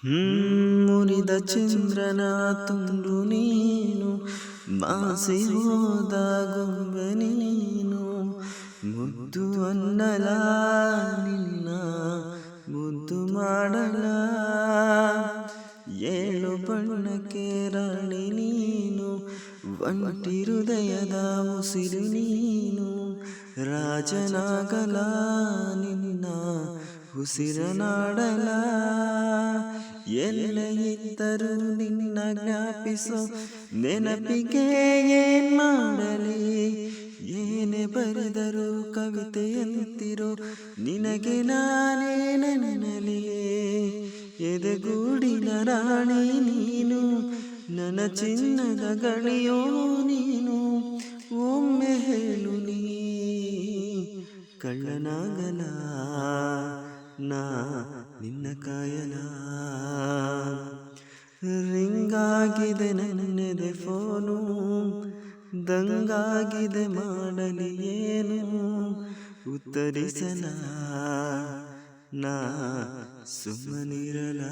ಮುರಿದ ಚಂದ್ರನ ತುಂಡು ನೀನು, ಮಾಸಿ ಹೋದ ಗೊಂಬೆ ನೀನು, ಮುದ್ದು ಅನ್ನಲ ನಿನ್ನ ಮುದ್ದು ಮಾಡಲ. ಏಳು ಬಣ್ಣಕ್ಕೆ ರಾಣಿ ನೀನು, ಒಂಟಿ ಹೃದಯದ ಉಸಿರು ನೀನು, ರಾಜನಾಗಲ ನಿನ್ನ ಉಸಿರನಾಡಲ. ಎಲ್ಲ ಇದ್ದರೂ ನಿನ್ನ ಜ್ಞಾಪಿಸೋ ನೆನಪಿಗೆ ಏನ್ ಮಾಡಲಿ, ಏನೇ ಬರೆದರೂ ಕವಿತೆಯಂತಿರೋ ನಿನಗೆ ನಾನೇ ನೆನಲಿ. ಎದೆಗೂಡಿನ ರಾಣಿ ನೀನು, ನನ್ನ ಚಿನ್ನದ ಗಣಿಯೋ ನೀನು, ಒಮ್ಮೆ ಹೇಳು ನೀ ಕಳ್ಳನಾಗಲ ನಾ ನಿನ್ನ ಕಾಯಲ. ರಿಂಗಾಗಿದೆ ನನ್ನೆದೆ ಫೋನು, ದಂಗಾಗಿದೆ ಮಾಡಲಿ ಏನು, ಉತ್ತರಿಸಲ ನಾ ಸುಮ್ಮನಿರಲ.